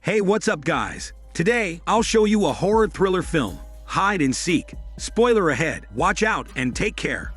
Hey, what's up guys? Today, I'll show you a horror thriller film, Hide and Seek. Spoiler ahead, watch out and take care.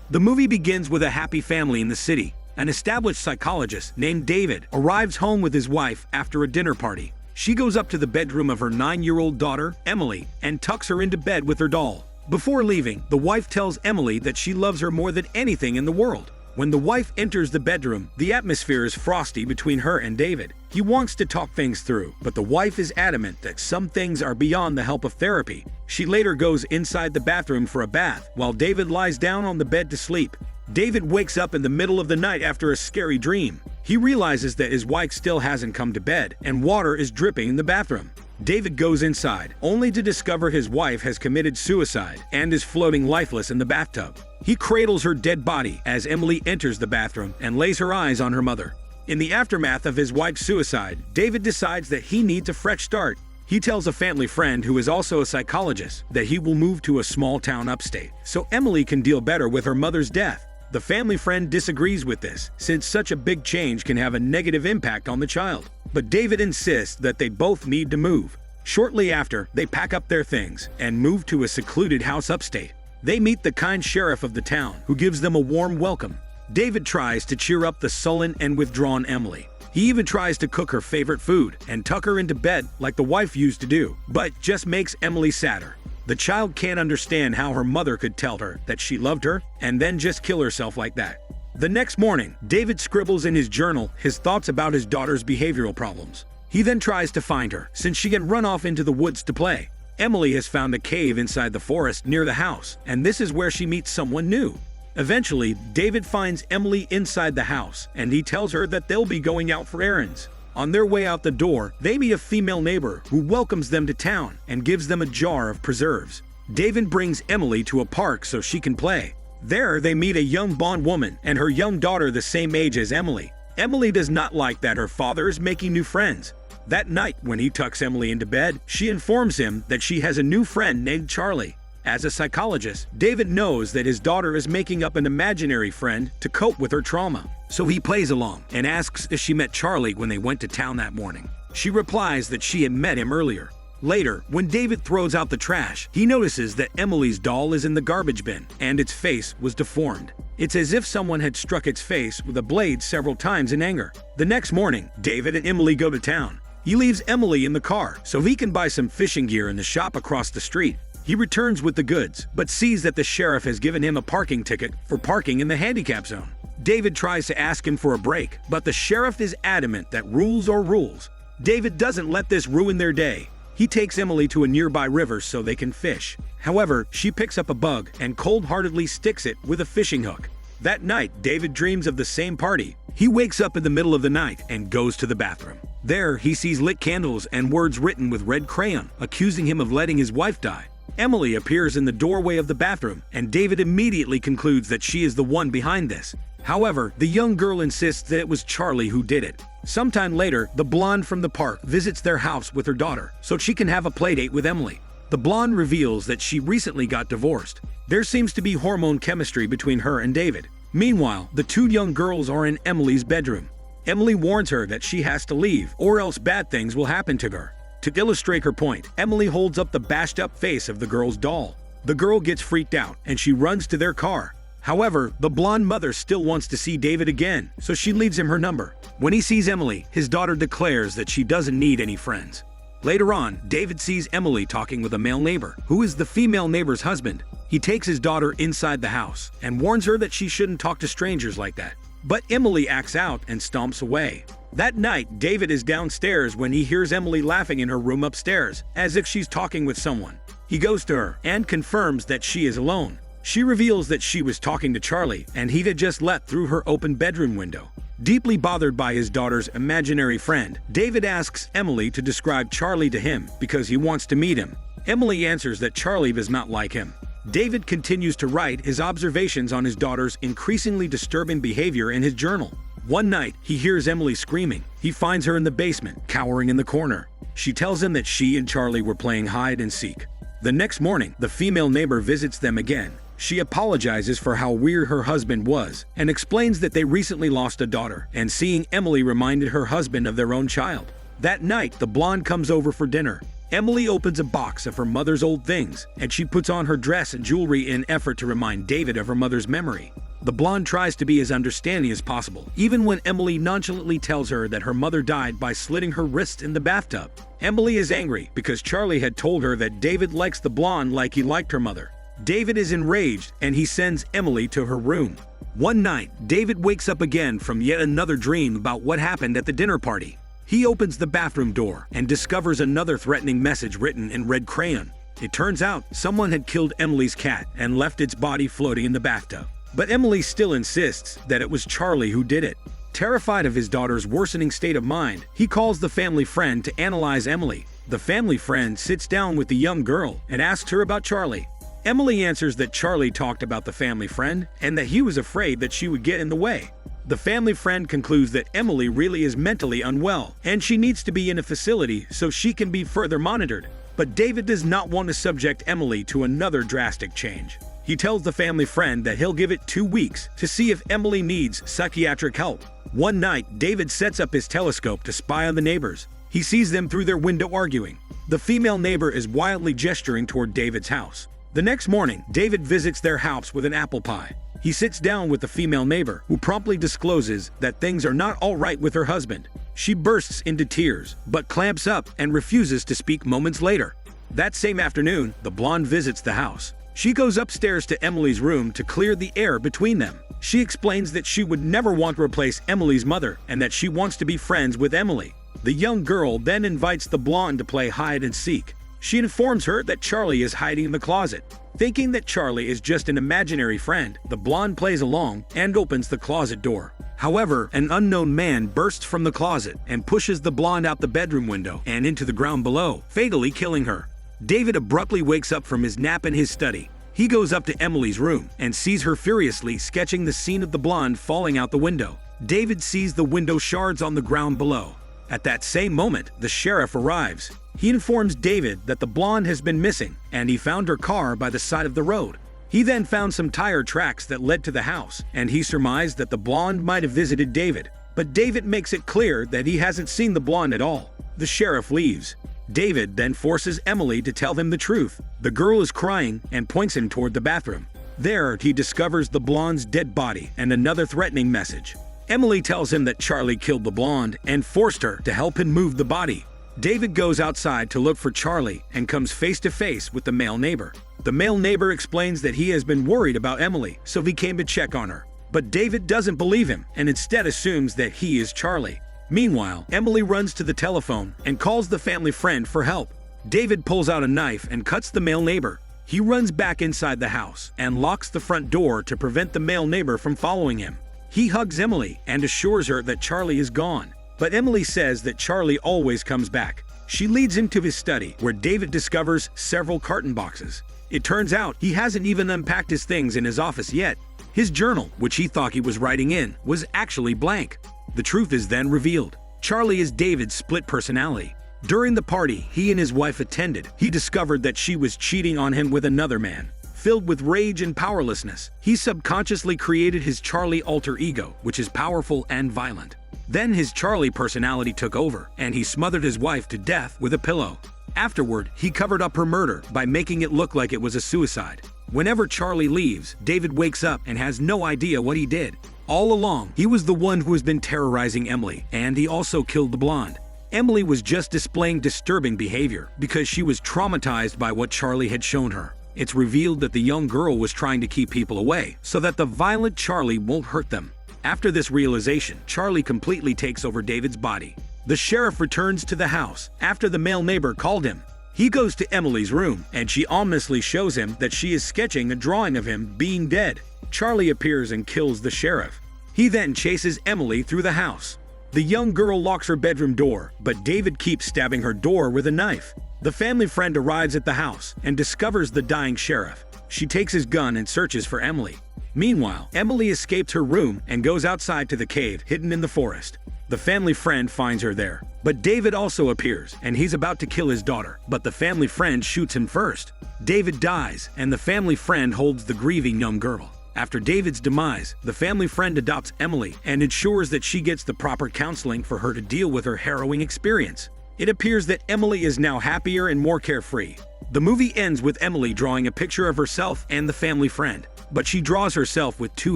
The movie begins with a happy family in the city. An established psychologist named David arrives home with his wife after a dinner party. She goes up to the bedroom of her 9-year-old daughter, Emily, and tucks her into bed with her doll. Before leaving, the wife tells Emily that she loves her more than anything in the world. When the wife enters the bedroom, the atmosphere is frosty between her and David. He wants to talk things through, but the wife is adamant that some things are beyond the help of therapy. She later goes inside the bathroom for a bath, while David lies down on the bed to sleep. David wakes up in the middle of the night after a scary dream. He realizes that his wife still hasn't come to bed, and water is dripping in the bathroom. David goes inside, only to discover his wife has committed suicide and is floating lifeless in the bathtub. He cradles her dead body as Emily enters the bathroom and lays her eyes on her mother. In the aftermath of his wife's suicide, David decides that he needs a fresh start. He tells a family friend who is also a psychologist that he will move to a small town upstate, so Emily can deal better with her mother's death. The family friend disagrees with this, since such a big change can have a negative impact on the child. But David insists that they both need to move. Shortly after, they pack up their things and move to a secluded house upstate. They meet the kind sheriff of the town, who gives them a warm welcome. David tries to cheer up the sullen and withdrawn Emily. He even tries to cook her favorite food and tuck her into bed like the wife used to do, but just makes Emily sadder. The child can't understand how her mother could tell her that she loved her and then just kill herself like that. The next morning, David scribbles in his journal his thoughts about his daughter's behavioral problems. He then tries to find her, since she can run off into the woods to play. Emily has found a cave inside the forest near the house, and this is where she meets someone new. Eventually, David finds Emily inside the house, and he tells her that they'll be going out for errands. On their way out the door, they meet a female neighbor who welcomes them to town and gives them a jar of preserves. David brings Emily to a park so she can play. There, they meet a young blonde woman and her young daughter the same age as Emily. Emily does not like that her father is making new friends. That night, when he tucks Emily into bed, she informs him that she has a new friend named Charlie. As a psychologist, David knows that his daughter is making up an imaginary friend to cope with her trauma. So he plays along and asks if she met Charlie when they went to town that morning. She replies that she had met him earlier. Later, when David throws out the trash, he notices that Emily's doll is in the garbage bin and its face was deformed. It's as if someone had struck its face with a blade several times in anger. The next morning, David and Emily go to town. He leaves Emily in the car so he can buy some fishing gear in the shop across the street. He returns with the goods, but sees that the sheriff has given him a parking ticket for parking in the handicap zone. David tries to ask him for a break, but the sheriff is adamant that rules are rules. David doesn't let this ruin their day. He takes Emily to a nearby river so they can fish. However, she picks up a bug and cold-heartedly sticks it with a fishing hook. That night, David dreams of the same party. He wakes up in the middle of the night and goes to the bathroom. There, he sees lit candles and words written with red crayon, accusing him of letting his wife die. Emily appears in the doorway of the bathroom, and David immediately concludes that she is the one behind this. However, the young girl insists that it was Charlie who did it. Sometime later, the blonde from the park visits their house with her daughter, so she can have a playdate with Emily. The blonde reveals that she recently got divorced. There seems to be hormone chemistry between her and David. Meanwhile, the two young girls are in Emily's bedroom. Emily warns her that she has to leave, or else bad things will happen to her. To illustrate her point, Emily holds up the bashed-up face of the girl's doll. The girl gets freaked out, and she runs to their car. However, the blonde mother still wants to see David again, so she leaves him her number. When he sees Emily, his daughter declares that she doesn't need any friends. Later on, David sees Emily talking with a male neighbor, who is the female neighbor's husband. He takes his daughter inside the house and warns her that she shouldn't talk to strangers like that. But Emily acts out and stomps away. That night, David is downstairs when he hears Emily laughing in her room upstairs, as if she's talking with someone. He goes to her and confirms that she is alone. She reveals that she was talking to Charlie, and he had just left through her open bedroom window. Deeply bothered by his daughter's imaginary friend, David asks Emily to describe Charlie to him because he wants to meet him. Emily answers that Charlie does not like him. David continues to write his observations on his daughter's increasingly disturbing behavior in his journal. One night, he hears Emily screaming. He finds her in the basement, cowering in the corner. She tells him that she and Charlie were playing hide and seek. The next morning, the female neighbor visits them again. She apologizes for how weird her husband was and explains that they recently lost a daughter, and seeing Emily reminded her husband of their own child. That night, the blonde comes over for dinner. Emily opens a box of her mother's old things, and she puts on her dress and jewelry in an effort to remind David of her mother's memory. The blonde tries to be as understanding as possible, even when Emily nonchalantly tells her that her mother died by slitting her wrists in the bathtub. Emily is angry because Charlie had told her that David likes the blonde like he liked her mother. David is enraged, and he sends Emily to her room. One night, David wakes up again from yet another dream about what happened at the dinner party. He opens the bathroom door and discovers another threatening message written in red crayon. It turns out someone had killed Emily's cat and left its body floating in the bathtub. But Emily still insists that it was Charlie who did it. Terrified of his daughter's worsening state of mind, he calls the family friend to analyze Emily. The family friend sits down with the young girl and asks her about Charlie. Emily answers that Charlie talked about the family friend and that he was afraid that she would get in the way. The family friend concludes that Emily really is mentally unwell and she needs to be in a facility so she can be further monitored. But David does not want to subject Emily to another drastic change. He tells the family friend that he'll give it 2 weeks to see if Emily needs psychiatric help. One night, David sets up his telescope to spy on the neighbors. He sees them through their window arguing. The female neighbor is wildly gesturing toward David's house. The next morning, David visits their house with an apple pie. He sits down with the female neighbor, who promptly discloses that things are not all right with her husband. She bursts into tears, but clamps up and refuses to speak moments later. That same afternoon, the blonde visits the house. She goes upstairs to Emily's room to clear the air between them. She explains that she would never want to replace Emily's mother and that she wants to be friends with Emily. The young girl then invites the blonde to play hide and seek. She informs her that Charlie is hiding in the closet. Thinking that Charlie is just an imaginary friend, the blonde plays along and opens the closet door. However, an unknown man bursts from the closet and pushes the blonde out the bedroom window and into the ground below, fatally killing her. David abruptly wakes up from his nap in his study. He goes up to Emily's room and sees her furiously sketching the scene of the blonde falling out the window. David sees the window shards on the ground below. At that same moment, the sheriff arrives. He informs David that the blonde has been missing, and he found her car by the side of the road. He then found some tire tracks that led to the house, and he surmised that the blonde might have visited David. But David makes it clear that he hasn't seen the blonde at all. The sheriff leaves. David then forces Emily to tell him the truth. The girl is crying and points him toward the bathroom. There, he discovers the blonde's dead body and another threatening message. Emily tells him that Charlie killed the blonde and forced her to help him move the body. David goes outside to look for Charlie and comes face to face with the male neighbor. The male neighbor explains that he has been worried about Emily, so he came to check on her. But David doesn't believe him and instead assumes that he is Charlie. Meanwhile, Emily runs to the telephone and calls the family friend for help. David pulls out a knife and cuts the male neighbor. He runs back inside the house and locks the front door to prevent the male neighbor from following him. He hugs Emily and assures her that Charlie is gone. But Emily says that Charlie always comes back. She leads him to his study, where David discovers several carton boxes. It turns out he hasn't even unpacked his things in his office yet. His journal, which he thought he was writing in, was actually blank. The truth is then revealed. Charlie is David's split personality. During the party he and his wife attended, he discovered that she was cheating on him with another man. Filled with rage and powerlessness, he subconsciously created his Charlie alter ego, which is powerful and violent. Then his Charlie personality took over, and he smothered his wife to death with a pillow. Afterward, he covered up her murder by making it look like it was a suicide. Whenever Charlie leaves, David wakes up and has no idea what he did. All along, he was the one who has been terrorizing Emily, and he also killed the blonde. Emily was just displaying disturbing behavior because she was traumatized by what Charlie had shown her. It's revealed that the young girl was trying to keep people away so that the violent Charlie won't hurt them. After this realization, Charlie completely takes over David's body. The sheriff returns to the house after the male neighbor called him. He goes to Emily's room, and she ominously shows him that she is sketching a drawing of him being dead. Charlie appears and kills the sheriff. He then chases Emily through the house. The young girl locks her bedroom door, but David keeps stabbing her door with a knife. The family friend arrives at the house and discovers the dying sheriff. She takes his gun and searches for Emily. Meanwhile, Emily escapes her room and goes outside to the cave hidden in the forest. The family friend finds her there. But David also appears, and he's about to kill his daughter. But the family friend shoots him first. David dies, and the family friend holds the grieving young girl. After David's demise, the family friend adopts Emily and ensures that she gets the proper counseling for her to deal with her harrowing experience. It appears that Emily is now happier and more carefree. The movie ends with Emily drawing a picture of herself and the family friend, but she draws herself with two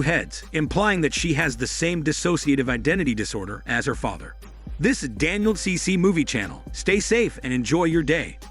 heads, implying that she has the same dissociative identity disorder as her father. This is Daniel CC Movie Channel. Stay safe and enjoy your day.